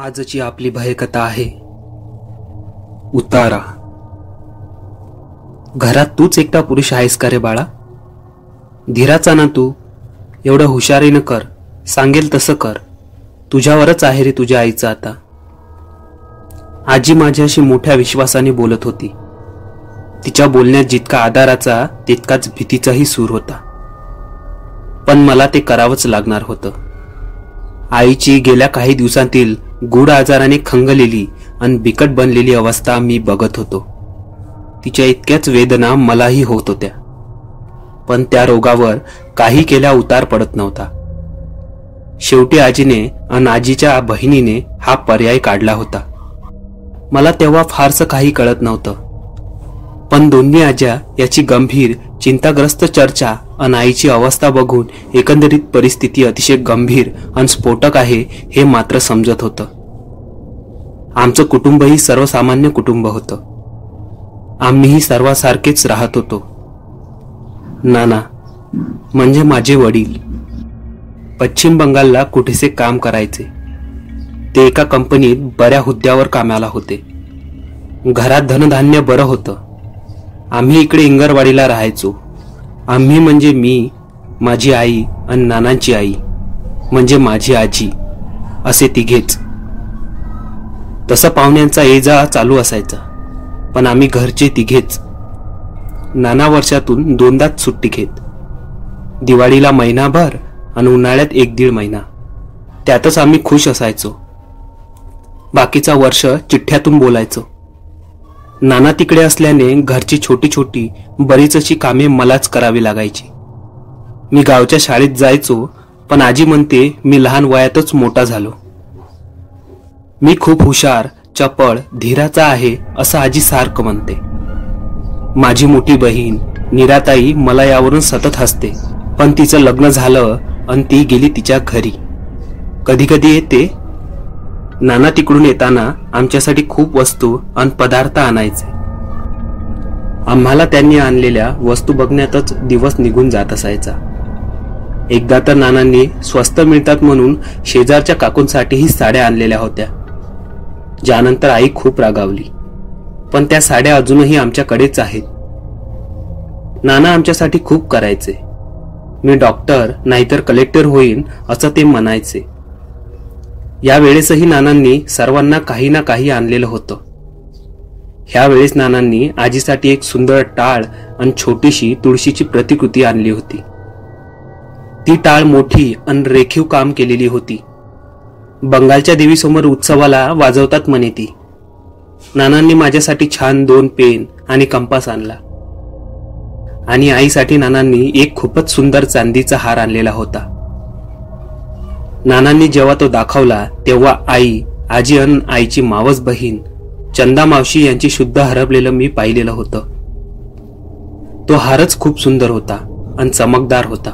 आजची आपली भयकथा आहे उतारा. घरात तूच एकटा पुरुष आहेस का रे बाळा? धीराचा ना तू. एवढं हुशारीनं कर, सांगेल तसं कर. तुझ्यावरच आहे रे तुझ्या आईचं आता. आजी माझ्याशी मोठ्या विश्वासाने बोलत होती. तिच्या बोलण्यात जितका आधाराचा तितकाच भीतीचाही सूर होता. पण मला ते करावंच लागणार होतं. आईची गेल्या काही दिवसांतील गूढ आजाराने खंगलेली आणि बिकट बनलेली अवस्था मी बघत होतो. तिच्या इतक्याच वेदना मलाही होत होत्या. पण त्या रोगावर काही केल्या उतार पडत नव्हता. शेवटी आजीने आणि आजीच्या बहिणीने हा पर्याय काढला होता. मला तेव्हा फारसं काही कळत नव्हतं. पण दोन्ही आज्या याची गंभीर चिंताग्रस्त चर्चा आणि आईची अवस्था बघून एकंदरीत परिस्थिती अतिशय गंभीर आणि स्फोटक आहे हे मात्र समजत होतं. आमचं कुटुंबही सर्वसामान्य कुटुंब होतं. आम्हीही सर्वांसारखेच राहत होतो. नाना म्हणजे माझे वडील पश्चिम बंगालला कुठेसे काम करायचे. ते एका कंपनीत बऱ्या हुद्द्यावर कामाला होते. घरात धनधान्य बरं होतं. आम्ही इकडे इंगरवाडीला राहायचो. आम्ही म्हणजे मी, माझी आई आणि नानांची आई म्हणजे माझी आजी, असे तिघेच. तसं पाहुण्यांचा ये जा चालू असायचा. पण आम्ही घरचे तिघेच. नाना वर्षातून दोनदाच सुट्टी घेत. दिवाळीला महिनाभर आणि उन्हाळ्यात 1-1.5 महिना. त्यातच आम्ही खुश असायचो. बाकीचा वर्ष चिठ्ठ्यातून बोलायचो. नाना तिकडे असल्याने घरची छोटी छोटी बरीच अशी कामे मलाच करावी लागायची. मी गावच्या शाळेत जायचो, पण आजी म्हणते मी लहान वयातच मोठा झालो. मी खूप हुशार, चपळ, धीराचा आहे असं आजी सारखं म्हणते. माझी मोठी बहीण निराताई मला यावरून सतत हसते. पण तिचं लग्न झालं आणि ती गेली तिच्या घरी. कधी कधी येते. नाना तिकडून येताना आमच्यासाठी खूप वस्तू आणि पदार्थ आणायचे. आम्हाला त्यांनी आणलेल्या वस्तू बघण्यातच दिवस निघून जात असायचा. एकदा तर नानांनी स्वस्त मिळतात म्हणून शेजारच्या काकूंसाठीही साड्या आणलेल्या होत्या, ज्यानंतर आई खूप रागावली. पण त्या साड्या अजूनही आमच्याकडेच आहेत. नाना आमच्यासाठी खूप करायचे. मी डॉक्टर नाहीतर कलेक्टर होईन असं ते म्हणायचे. या वेळेसही नानांनी सर्वांना काही ना काही आणलेलं होतं. ह्या वेळेस नानांनी आजीसाठी एक सुंदर टाळ आणि छोटीशी तुळशीची प्रतिकृती आणली होती. ती टाळ मोठी आणि रेखीव काम केलेली होती. बंगालच्या देवीसमोर उत्सवाला वाजवतात म्हणे ती. नानांनी माझ्यासाठी छान 2 पेन आणि कंपास आणला. आणि आईसाठी नानांनी एक खूपच सुंदर चांदीचा हार आणलेला होता. नानांनी जेव्हा तो दाखवला तेव्हा आई, आजी आणि आईची मावस बहीण चंदा मावशी यांची शुद्ध हरपलेलं मी पाहिलेलं होतं. तो हारच खूप सुंदर होता आणि चमकदार होता.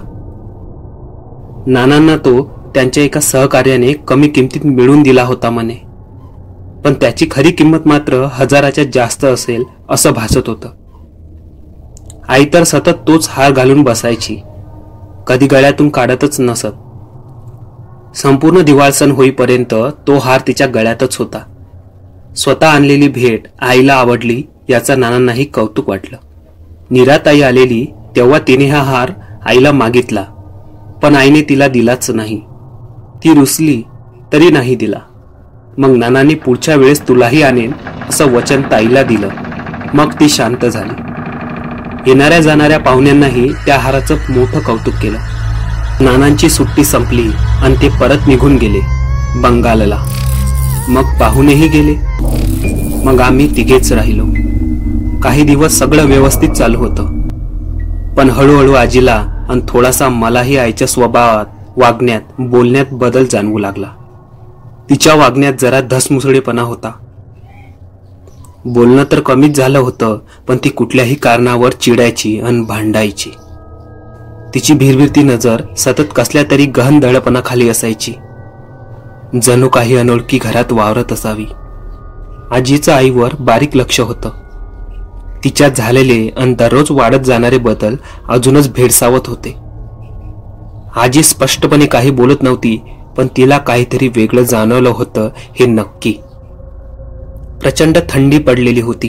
नानांना तो त्यांच्या एका सहकार्याने कमी किमतीत मिळवून दिला होता म्हणे. पण त्याची खरी किंमत मात्र 1000च्या जास्त असेल असं भासत होतं. आई तर सतत तोच हार घालून बसायची. कधी गळ्यातून काढतच नसत. संपूर्ण दिवाळ सण होईपर्यंत तो हार तिच्या गळ्यातच होता. स्वतः आणलेली भेट आईला आवडली याचा नानांनाही कौतुक वाटलं. निराताई आलेली तेव्हा तिने हा हार आईला मागितला, पण आईने तिला दिलाच नाही. ती रुसली तरी नाही दिला. मग नानांनी पुढच्या वेळेस तुलाही आणेन असं वचन ताईला दिलं. मग ती शांत झाली. येणाऱ्या जाणाऱ्या पाहुण्यांनाही त्या हाराचं मोठं कौतुक केलं. नानांची सुट्टी संपली आणि ते परत निघून गेले बंगालला. मग पाहुणेही गेले. मग आम्ही तिघेच राहिलो. काही दिवस सगळं व्यवस्थित चालू होतं. पण हळूहळू आजीला आणि थोडासा मलाही आईच्या स्वभावात, वागण्यात, बोलण्यात बदल जाणवू लागला. तिच्या वागण्यात जरा धसमुसळेपणा होता. बोलणं तर कमीच झालं होतं, पण ती कुठल्याही कारणावर चिडायची आणि भांडायची. तिची भिरभिरती नजर सतत कसल्या तरी गहन दडपणाखाली असायची. जणू काही अनोळखी घरात वावरत असावी. आजीचं आईवर बारीक लक्ष होतं. तिच्यात झालेले आणि दररोज वाढत जाणारे बदल अजूनच भेडसावत होते. आजी स्पष्टपणे काही बोलत नव्हती, पण तिला काहीतरी वेगळं जाणवलं होतं हे नक्की. प्रचंड थंडी पडलेली होती.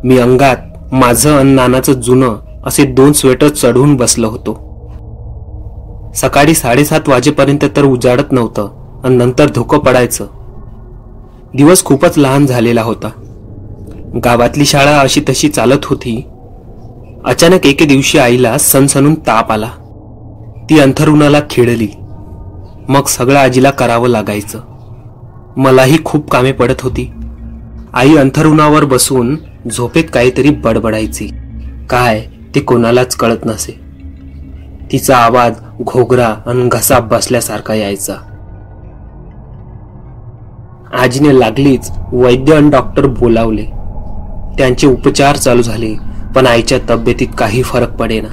मी अंगात माझं आणि नानाचं जुनं असे 2 स्वेटर चढवून बसलो होतो. सकाळी 7:30 वाजेपर्यंत तर उजाडत नव्हतं आणि नंतर धुकं पडायचं. दिवस खूपच लहान झालेला होता. गावातली शाळा अशी तशी चालत होती. अचानक एके दिवशी आईला सणसणून ताप आला. ती अंथरुणाला खिळली. मग सगळं आजीला करावं लागायचं. मलाही खूप कामे पडत होती. आई अंथरुणावर बसून झोपेत काहीतरी बडबडायची. काय ते कोणालाच कळत नसे. तिचा आवाज घोगरा आणि घसा बसल्यासारखा यायचा. आजीने लागलीच वैद्य आणि डॉक्टर बोलावले. त्यांचे उपचार चालू झाले, पण आईच्या तब्येतीत काही फरक पडेना.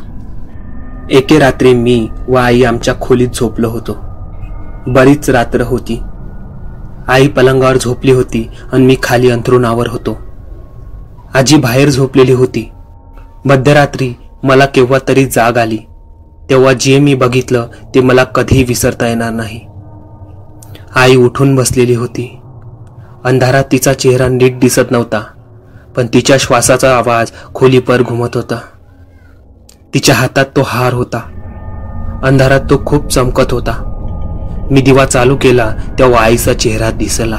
एके रात्री मी व आई आमच्या खोलीत झोपलो होतो. बरीच रात्र होती. आई पलंगावर झोपली होती आणि मी खाली अंथरुणावर होतो. आजी बाहेर झोपलेली होती. मध्यरात्री मला केव्हा तरी जाग आली. तेव्हा जे मी बघितलं ते मला कधी विसरता येणार नाही. आई उठून बसलेली होती. अंधारात तिचा चेहरा नीट दिसत नव्हता, पण तिच्या श्वासाचा आवाज खोलीभर घुमत होता. तिच्या हातात तो हार होता. अंधारात तो खूप चमकत होता. मी दिवा चालू केला तेव्हा आईचा चेहरा दिसला.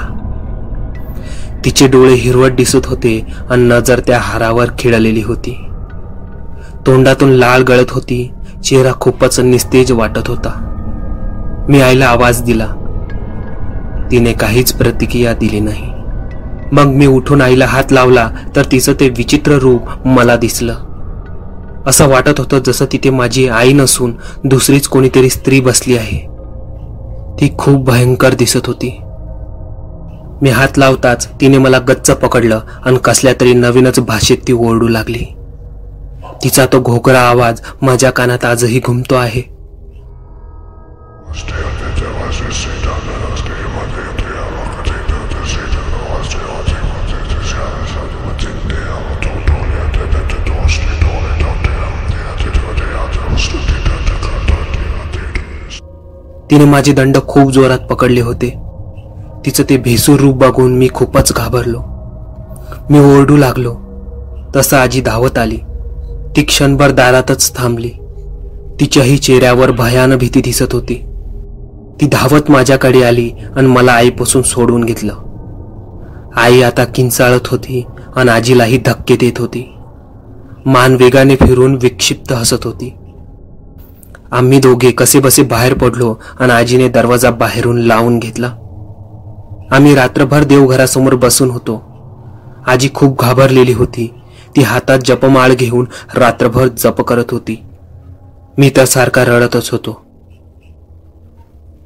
तिचे डोळे हिरवट दिसत होते आणि नजर त्या हारावर खिळलेली होती. तोंडातून लाळ गळत होती. चेहरा खूपच निस्तेज वाटत होता. मी आईला आवाज दिला. तिने काहीच प्रतिक्रिया दिली नाही. मग मी उठून आईला हात लावला तर तिचं ते विचित्र रूप मला दिसलं. असं वाटत होतं जसं तिथे माझी आई नसून दुसरीच कोणीतरी स्त्री बसली आहे. ती खूप भयंकर दिसत होती. मी हात लावताच तिने मला गच्च पकडलं आणि कसल्या तरी नवीनच भाषेत ती ओरडू लागली. तिचा तो घोगरा आवाज माझ्या कानात आजही घुमतो आहे. तिने माझे दंड खूप जोरात पकडले होते. तिचं ते भेसूर रूप बघून मी खूपच घाबरलो. मी ओरडू लागलो. तसं आजी धावत आली. ती क्षणभर दारातच थांबली. तिच्याही चेहऱ्यावर भयान भीती दिसत होती. ती धावत माझ्याकडे आली आणि मला आईपासून सोडून घेतलं. आई आता किंचाळत होती आणि आजीलाही धक्के देत होती. मान वेगाने फिरून विक्षिप्त हसत होती. आम्ही दोघे कसेबसे बाहेर पडलो आणि आजीने दरवाजा बाहेरून लावून घेतला. आम्ही रात्रभर देवघरासमोर बसून होतो. आजी खूप घाबरलेली होती. ती हातात जपमाळ घेऊन रात्रभर जप करत होती. मी तर सारखा रडतच होतो.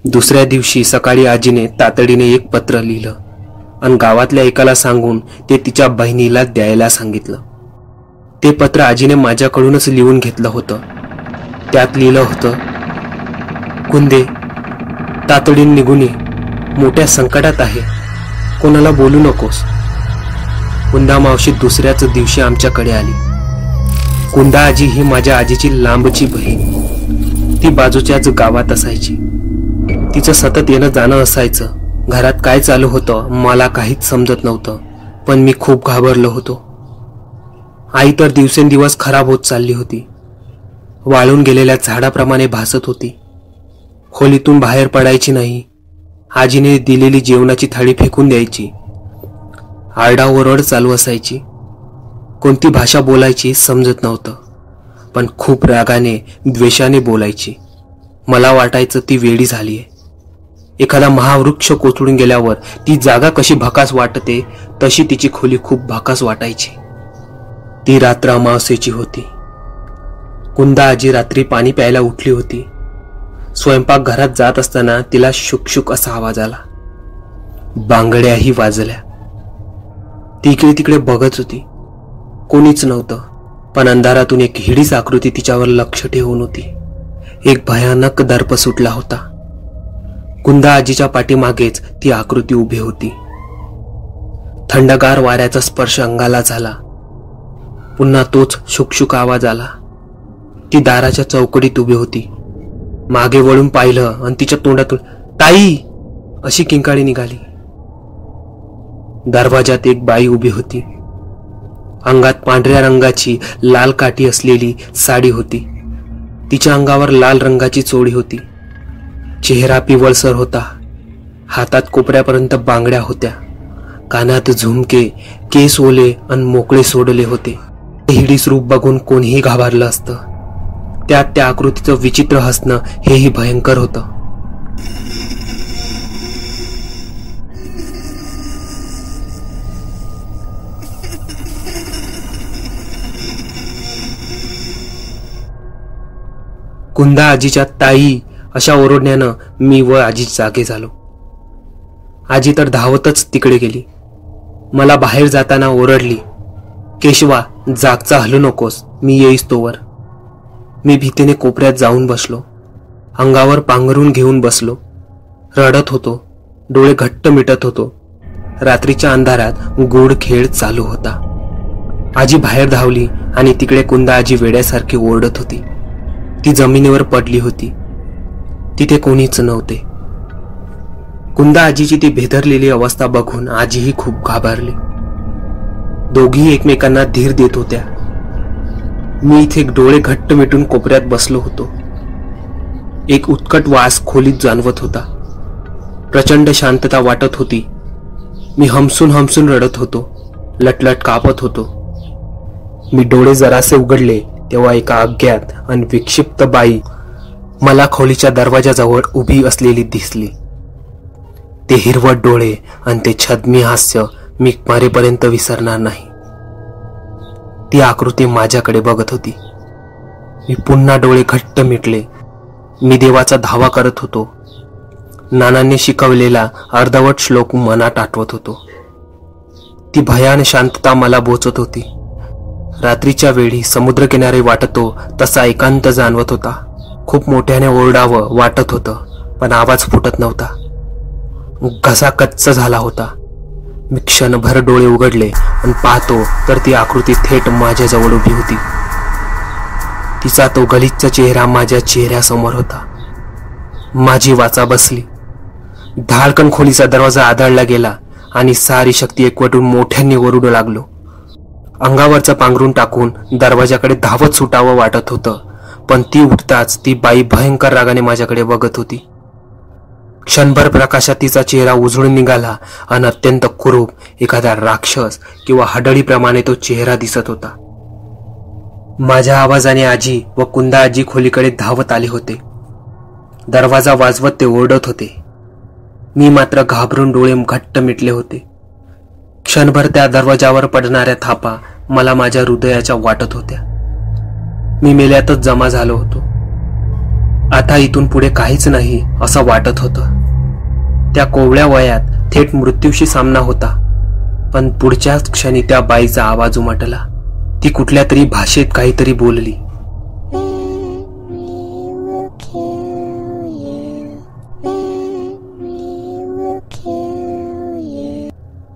दुसऱ्या दिवशी सकाळी आजीने तातडीने एक पत्र लिहिलं आणि गावातल्या एकाला सांगून ते तिच्या बहिणीला द्यायला सांगितलं. ते पत्र आजीने माझ्याकडूनच लिहून घेतलं होतं. त्यात लिहिलं होतं, कुंदे, तातडीने निघून ये. मोठ्या संकटात आहे. कोणाला बोलू नकोस. कुंदा मावशी दुसऱ्याच दिवशी आमच्याकडे आली. कुंदा आजी ही माझ्या आजीची लांबची बहीण. ती बाजूच्याच गावात असायची. तिचं सतत येणं जाणं असायचं. घरात काय चालू होतं मला काहीच समजत नव्हतं, पण मी खूप घाबरलो होतो. आई तर दिवसेंदिवस खराब होत चालली होती. वाळून गेलेल्या झाडाप्रमाणे भासत होती. खोलीतून बाहेर पडायची नाही. आजीने दिलेली जेवणाची थाळी फेकून द्यायची. आरडाओरड चालू असायची. कोणती भाषा बोलायची समजत नव्हतं, पण खूप रागाने द्वेषाने बोलायची. मला वाटायचं ती वेडी झालीये. एखादा महावृक्ष कोसळून गेल्यावर ती जागा कशी भकास वाटते तशी तिची खोली खूप भकास वाटायची. ती रात्र अमावस्येची होती. कुंदा आजी रात्री पाणी प्यायला उठली होती. स्वयंपाकघरात जात असताना तिला शुकशुक असा आवाज आला. बांगड्याही वाजल्या. ती इकडे तिकडे बघत होती. कोणीच नव्हतं, पण अंधारातून एक हिडीच आकृती तिच्यावर लक्ष ठेवून होती. एक भयानक दर्प सुटला होता. कुंदा आजीच्या पाठीमागेच ती आकृती उभी होती. थंडगार वाऱ्याचा स्पर्श अंगाला झाला. पुन्हा तोच शुकशुक आवाज आला. ती दाराच्या चौकटीत उभी होती. मागे वळून पाहिलं आणि तिच्या तोंडातून ताई अशी किंकाळी निघाली. दरवाजात एक बाई उभी होती. अंगात पांढऱ्या रंगाची लाल काठी असलेली साडी होती. तिच्या अंगावर लाल रंगाची चोळी होती. चेहरा पिवळसर होता. हातात कोपऱ्यापर्यंत बांगड्या होत्या. कानात झुमके, केस ओले आणि मोकळे सोडले होते. हिडीस रूप बघून कोणीही घाबरलं असतं. त्यात त्या आकृतीचं विचित्र हसणं हेही भयंकर होतं. कुंदा आजीच्या ताई अशा ओरडण्यानं मी व आजी जागे झालो. आजी तर धावतच तिकडे गेली. मला बाहेर जाताना ओरडली, केशवा जागचा हलू नकोस, मी येईस तोवर. मी भीतीने कोपऱ्यात जाऊन बसलो. अंगावर पांघरून घेऊन बसलो. रडत होतो. डोळे घट्ट मिटत होतो. रात्रीच्या अंधारात गूढ खेळ चालू होता. आजी बाहेर धावली आणि तिकडे कुंदा आजी वेड्यासारखी ओरडत होती. ती जमिनीवर पडली होती. तिथे कोणीच नव्हते. कुंदा आजीची ती भेदरलेली अवस्था बघून आजीही खूप घाबरली. दोघी एकमेकांना धीर देत होत्या. मी इथे डोळे घट्ट मिटून कोपऱ्यात बसलो होतो. एक उत्कट वास खोलीत जाणवत होता. प्रचंड शांतता वाटत होती. मी हमसून हमसून रडत होतो. लटलट कापत होतो. मी डोळे जरासे उघडले तेव्हा एका अज्ञात आणि विक्षिप्त बाई मला खोलीच्या दरवाजाजवळ उभी असलेली दिसली. ते हिरवट डोळे आणि ते छद्मी हास्य मी मरेपर्यंत विसरणार नाही. ती आकृती माझ्याकडे बघत होती. मी पुन्हा डोळे घट्ट मिटले. मी देवाचा धावा करत होतो. नानांनी शिकवलेला अर्धवट श्लोक मनात आठवत होतो. ती भयान शांतता मला बोचत होती. रात्रीच्या वेळी समुद्रकिनारी वाटतो तसा एकांत जाणवत होता. खूप मोठ्याने ओरडावं वाटत होतं, पण आवाज फुटत नव्हता. घसा कच्चा झाला होता. मी क्षणभर डोळे उघडले आणि पाहतो तर ती आकृती थेट माझ्याजवळ उभी होती. तिचा तो गलिच्छ चेहरा माझ्या चेहऱ्यासमोर होता. माझी वाचा बसली. धाडकन खोलीचा दरवाजा आदळला गेला आणि सारी शक्ती एकवटून मोठ्याने ओरडू लागलो. अंगावरचं पांघरून टाकून दरवाजाकडे धावत सुटावं वाटत होतं, पण ती उठताच ती बाई भयंकर रागाने माझ्याकडे बघत होती. क्षणभर प्रकाशात तिचा चेहरा उजळून निघाला आणि अत्यंत कुरूप एखाद्या राक्षस किंवा हडळीप्रमाणे तो चेहरा दिसत होता. माझ्या आवाजाने आजी व कुंदा आजी खोलीकडे धावत आले होते. दरवाजा वाजवत ते ओरडत होते. मी मात्र घाबरून डोळे घट्ट मिटले होते. क्षणभर त्या दरवाजावर पडणाऱ्या थापा मला माझ्या हृदयाच्या वाटत होत्या. मी मेल्यातच जमा झालो होतो. आता इथून पुढे काहीच नाही असं वाटत होतं. त्या कोवळ्या वयात थेट मृत्यूशी सामना होता. पण पुढच्याच क्षणी त्या बाईचा आवाज उमटला. ती कुठल्या तरी भाषेत काहीतरी बोलली.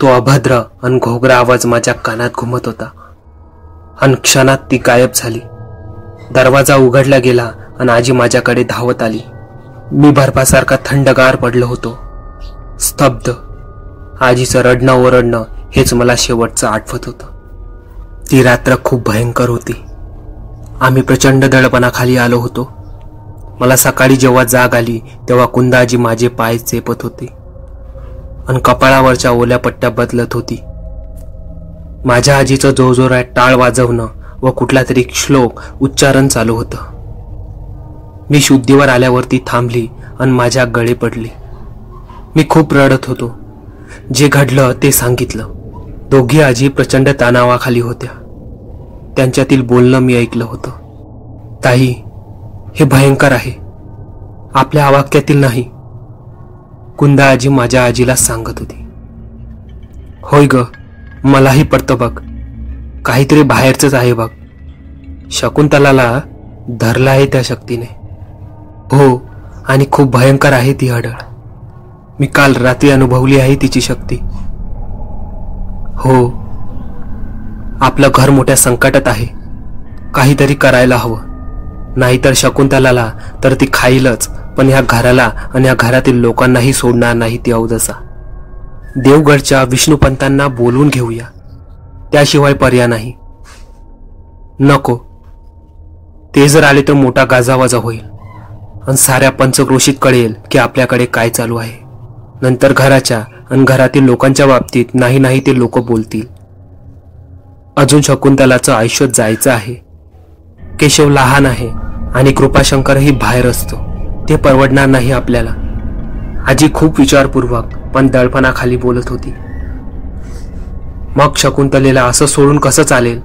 तो अभद्र आणि घोगरा आवाज माझ्या कानात घुमत होता आणि क्षणात ती गायब झाली. दरवाजा उघडला गेला आणि आजी माझ्याकडे धावत आली. मी बर्फासारखा थंडगार पडलो होतो, स्तब्ध. आजीचं रडणं ओरडणं हेच मला शेवटचं आठवत होतं. ती रात्र खूप भयंकर होती. आम्ही प्रचंड दडपणाखाली आलो होतो. मला सकाळी जेव्हा जाग आली तेव्हा कुंदा आजी माझे पाय चेपत होती आणि कपाळावरच्या ओल्या पट्ट्या बदलत होती. माझ्या आजीचं जोरजोरात टाळ वाजवणं व कुठला तरी श्लोक उच्चारण चालू होतं. मी शुद्धीवर आल्यावरती थांबली आणि माझ्या गळे पडली. मी खूप रडत होतो. जे घडलं ते सांगितलं. दोघी आजी प्रचंड तणावाखाली होत्या. त्यांच्यातील बोलणं मी ऐकलं होतं. ताई, हे भयंकर आहे, आपल्या आवाक्यातील नाही, कुंदा आजी माझ्या आजीला सांगत होती. होय ग, मलाही पडतं बघ, काहीतरी बाहेरचंच आहे बघ. शकुंतलाला धरलं आहे त्या शक्तीने. हो, आणि खूप भयंकर आहे ती हडळ. मी काल रात्री अनुभवली आहे तिची शक्ती. हो, आपलं घर मोठ्या संकटात आहे. काहीतरी करायला हवं, नाहीतर शकुंतलाला तर ती खाईलच पण ह्या घराला आणि ह्या घरातील लोकांनाही सोडणार नाही ती अवदसा. देवगडच्या विष्णुपंतांना बोलवून घेऊया, त्याशिवाय पर्याय नाही. नको, ते जर आले तर मोठा गाजावाजा होईल आणि साऱ्या पंचक्रोशीत कळेल की आपल्याकडे काय चालू आहे. नंतर घराच्या आणि घरातील लोकांच्या बाबतीत नाही नाही ते लोक बोलतील. अजून शकुंतलाचं आयुष्य जायचं आहे. केशव लहान आहे आणि कृपाशंकरही बाहेर असतो. ते परवडणार नाही आपल्याला. आजी खूप विचारपूर्वक पण दडपणाखाली बोलत होती. मग शकुंतलेला असं सोडून कसं चालेल?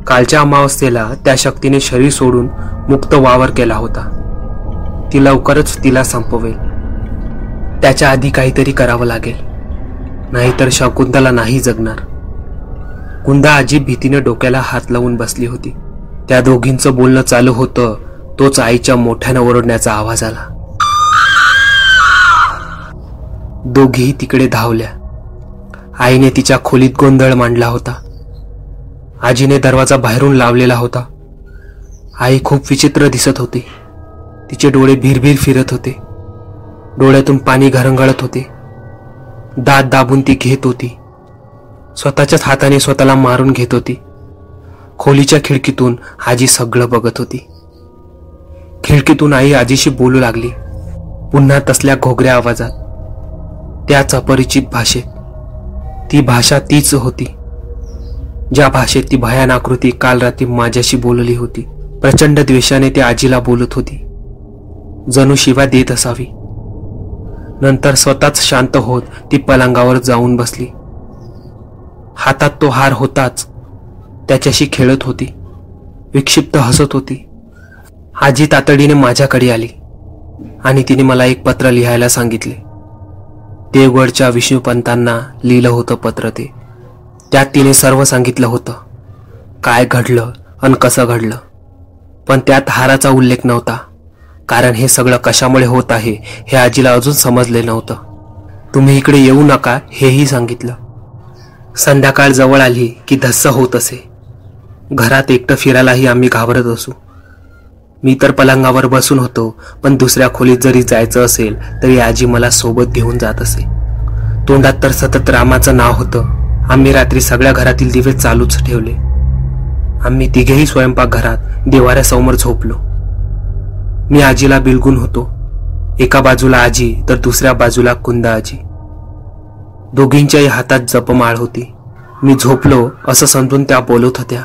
कालच्या अमावस्येला त्या शक्तीने शरीर सोडून मुक्त वावर केला होता. ती लवकरच तिला संपवेल. त्याच्या आधी काहीतरी करावं लागेल, नाहीतर शकुंतला नाही जगणार. कुंदा आजी भीतीने डोक्याला हात लावून बसली होती. त्या दोघींचं बोलणं चालू होतं तोच आईच्या मोठ्यानं ओरडण्याचा आवाज आला. दोघीही तिकडे धावल्या. आईने तिच्या खोलीत गोंधळ मांडला होता. आजीने दरवाजा बाहेरून लावलेला होता. आई खूप विचित्र दिसत होती. तिचे डोळे भिरभिर फिरत होते. डोळ्यातून पाणी घरंगळत होते. दात दाबून ती घेत होती. स्वतःच्याच हाताने स्वतःला मारून घेत होती. खोलीच्या खिडकीतून आजी सगळं बघत होती. खिडकीतून आई आजीशी बोलू लागली, पुन्हा तसल्या घोगऱ्या आवाजात, त्याच अपरिचित भाषेत. ती भाषा तीच होती ज्या भाषेत ती भयान आकृती काल रात्री माझ्याशी बोलली होती. प्रचंड द्वेषाने ती आजीला बोलत होती, जणू शिवा देत असावी. नंतर स्वतःच शांत होत ती पलंगावर जाऊन बसली. हातात तो हार होताच त्याच्याशी खेळत होती. विक्षिप्त हसत होती. आजी तातडीने माझ्याकडे आली आणि तिने मला एक पत्र लिहायला सांगितले. देवगडच्या विष्णुपंतांना लिहिलं होतं पत्र ते. त्यात तिने सर्व सांगितलं होतं, काय घडलं आणि कसं घडलं. पण त्यात हाराचा उल्लेख नव्हता, कारण हे सगळं कशामुळे होत आहे हे आजीला अजून समजले नव्हतं. तुम्ही इकडे येऊ नका हेही सांगितलं. संध्याकाळ जवळ आली की धस्स होत असे. घरात एकटं फिरायलाही आम्ही घाबरत असू. मी तर पलंगावर बसून होतो, पण दुसऱ्या खोलीत जरी जायचं असेल तरी आजी मला सोबत घेऊन जात असे. तोंडात तर सतत रामाचं नाव होतं. आम्ही रात्री सगळ्या घरातील दिवे चालूच ठेवले. आम्ही तिघेही स्वयंपाकघरात देवाऱ्यासमोर झोपलो. मी आजीला बिलगून होतो. एका बाजूला आजी तर दुसऱ्या बाजूला कुंदा आजी. दोघींच्याही हातात जपमाळ होती. मी झोपलो असं समजून त्या बोलत होत्या,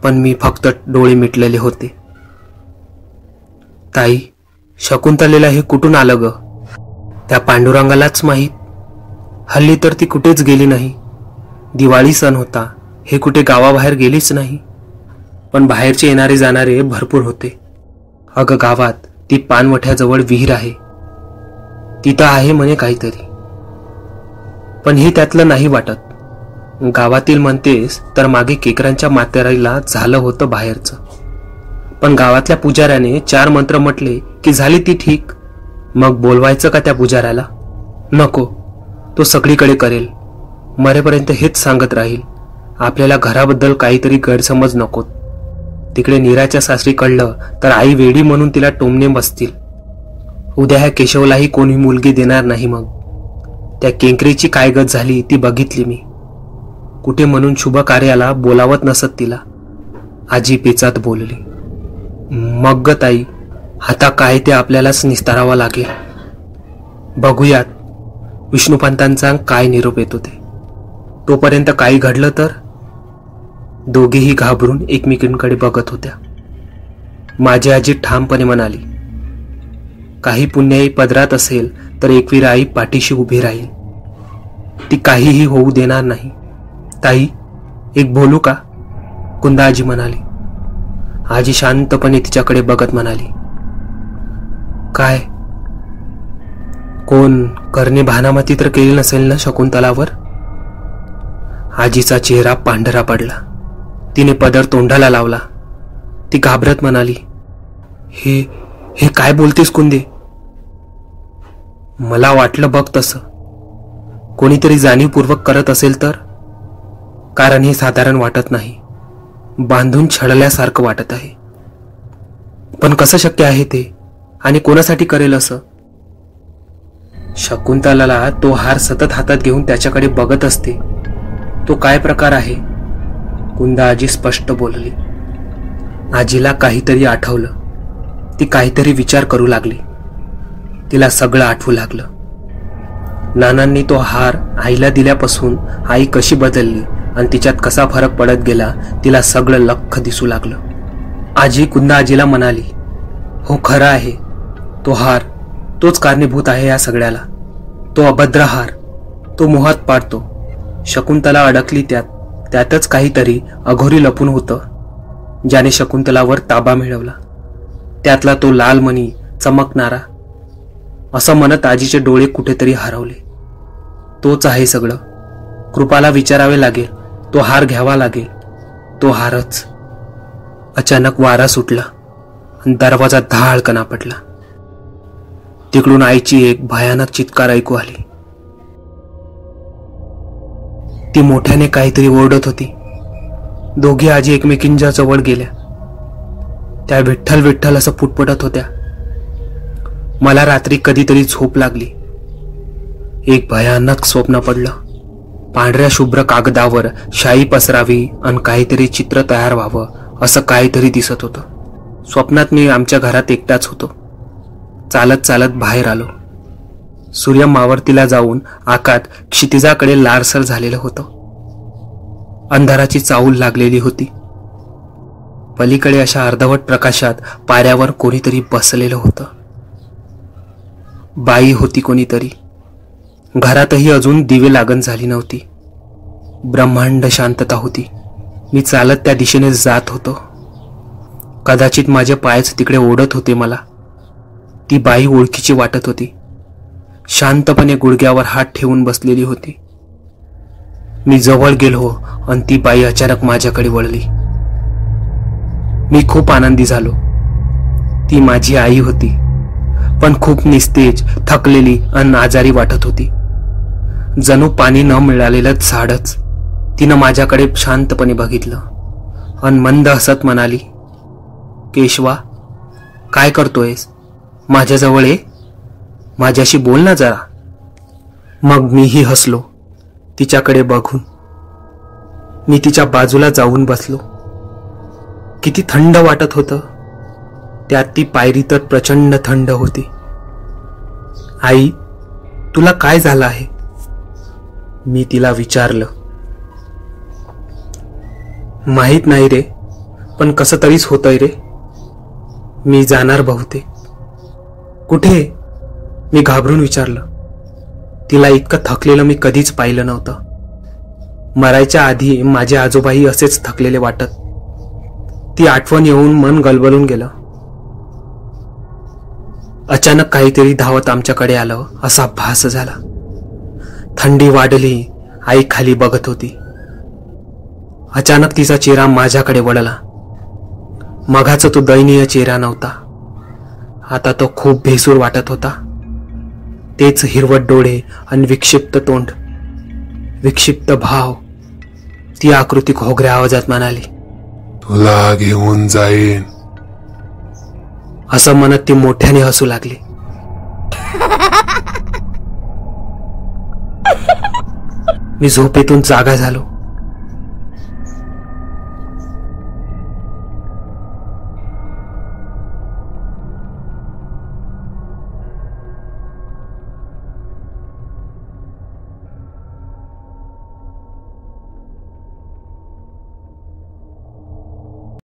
पण मी फक्त डोळे मिटलेले होते. ताई, शकुंतलेला हे कुठून आलं ग? त्या पांडुरंगालाच माहीत. हल्ली तर ती कुठेच गेली नाही. दिवाळी सण होता, हे कुठे गावाबाहेर गेलीच नाही. पण बाहेरचे येणारे जाणारे भरपूर होते. अगं, गावात ती पानवठ्याजवळ विहीर आहे, तिथं आहे म्हणे काहीतरी. पण हे त्यातलं नाही वाटत. गावातील म्हणतेस तर मागे केकरांच्या मातेराईला झालं होतं बाहेरचं. पण गावातल्या पुजाऱ्याने 4 मंत्र म्हटले की झाली ती ठीक. मग बोलवायचं का त्या पुजाऱ्याला? नको, तो सगळीकडे करेल. मरेपर्यंत हेच सांगत राहील, आपल्याला घराबद्दल काहीतरी गैरसमज नकोत. तिकडे नीराच्या सासरी कळलं तर आई वेडी म्हणून तिला टोमणे बसतील. उद्या ह्या केशवलाही कोणी मुलगी देणार नाही. मग त्या केंकरीची काय गत झाली ती बघितली मी. कुठे म्हणून शुभ कार्याला बोलावत नसत तिला. आजी पेचात बोलली. मग ग ताई, आता काय ते आपल्यालाच निस्तारावा लागेल. बघूयात विष्णुपंतांचा काय निरोप येतो ते. तोपर्यंत काही घडलं तर. दोघेही घाबरून एकमेकींकडे बघत होत्या. माझी आजी ठामपणे म्हणाली, काही पुण्याई पदरात असेल तर एकवीर आई पाठीशी उभी राहील. ती काहीही होऊ देणार नाही. ताई, एक बोलू का? कुंदा आजी म्हणाली. आजी शांतपणे तिच्याकडे बघत म्हणाली, काय? कोण करणे भानामती तर केली नसेल ना शकुंतलावर? आजीचा चेहरा पांढरा पडला. तिने पदर तोंडाला लावला. ती घाबरत म्हणाली, हे काय बोलतेस कुंदे? मला वाटलं बघ तसं. कोणीतरी जाणीवपूर्वक करत असेल तर. कारण हे साधारण वाटत नाही. बांधून छळल्यासारखं वाटत आहे. पण कसं शक्य आहे ते? आणि कोणासाठी करेल असं? शकुंतलाला तो हार सतत हातात घेऊन त्याच्याकडे बघत असते. तो काय प्रकार आहे? कुंदा आजी स्पष्ट बोलली. आजीला काहीतरी आठवलं. ती काहीतरी विचार करू लागली. तिला सगळं आठवू लागलं. नानांनी तो हार आईला दिल्यापासून आई कशी बदलली आणि तिच्यात कसा फरक पडत गेला तिला सगळं लख्ख दिसू लागलं. आजी कुंदा आजीला म्हणाली, हो खरं आहे, तो हार तोच कारणीभूत आहे या सगळ्याला. तो अभद्र हार, तो मोहात पाडतो. शकुंतला अडकली त्यातच काहीतरी अघोरी लपून होतं, ज्याने शकुंतलावर ताबा मिळवला. त्यातला तो लाल मणी चमकणारा. असं म्हणत आजीचे डोळे कुठेतरी हरवले. तोच आहे सगळं. कृपाला विचारावे लागेल, तो हार घ्यावा लागेल, तो हारच. अचानक वारा सुटला आणि दरवाजा धाडकन आपटला. तिकडून आईची एक भयानक चित्कार ऐकू आली. ती मोठ्याने काहीतरी ओरडत होती. दोघी आजी एकमेकींच्या जवळ गेल्या. त्या विठ्ठल विठ्ठल असं पुटपुटत होत्या. मला रात्री कधीतरी झोप लागली. एक भयानक स्वप्न पडलं. पांढऱ्या शुभ्र कागदावर शाई पसरावी आणि काहीतरी चित्र तयार व्हावं असं काहीतरी दिसत होतं. स्वप्नात मी आमच्या घरात एकटाच होतो. चालत चालत बाहेर आलो. सूर्य मावळतीला जाऊन आकाश क्षितिजाकडे लालसर झालेलं होतं. अंधाराची चाहूल लागलेली होती. पलीकडे अशा अर्धवट प्रकाशात पाऱ्यावर कोणीतरी बसलेलं होतं. बाई होती कोणीतरी. घरातही अजून दिवे लागण झाली नव्हती. ब्रह्मांड शांतता होती. मी चालत त्या दिशेने जात होतो. कदाचित माझे पायच तिकडे ओढत होते मला. ती बाई ओळखीची वाटत होती. शांतपणे गुडघ्यावर हात ठेवून बसलेली होती. मी जवळ गेलो आणि ती बाई अचानक माझ्याकडे वळली. मी खूप आनंदी झालो. ती माझी आई होती, पण खूप निस्तेज, थकलेली आणि आजारी वाटत होती. जणू पाणी न मिळालेलं झाडच. तिनं माझ्याकडे शांतपणे बघितलं आणि मंद हसत म्हणाली, केशवा, काय करतोयस? माझ्याजवळ ये, माझ्याशी बोल ना जरा. मग मीही हसलो तिच्याकडे बघून. मी तिच्या बाजूला जाऊन बसलो. किती थंड वाटत होतं. त्यात ती पायरी तर प्रचंड थंड होती. आई, तुला काय झालं आहे? मी तिला विचारलं. माहित नाही रे, पण कसं तरीच होतंय रे. मी जाणार बहुतेक. कुठे? मी घाबरून विचारलं. तिला इतकं थकलेलं मी कधीच पाहिलं नव्हतं. मरायच्या आधी माझे आजोबाही असेच थकलेले वाटत. ती आठवण येऊन मन गलबलून गेलं. अचानक काहीतरी धावत आमच्याकडे आलं असा भास झाला. थंडी वाढली. आई खाली बघत होती. अचानक तिचा चेहरा माझ्याकडे वळला. मघाचा तो दयनीय चेहरा नव्हता. आता तो खूप भेसूर वाटत होता. तेच हिरवट डोळे आणि विक्षिप्त तोंड, विक्षिप्त भाव. ती आकृती घोगऱ्या आवाजात म्हणाली, तुला घेऊन जाईन. असं म्हणत ती मोठ्याने हसू लागली. मी झोपेतून जागा झालो.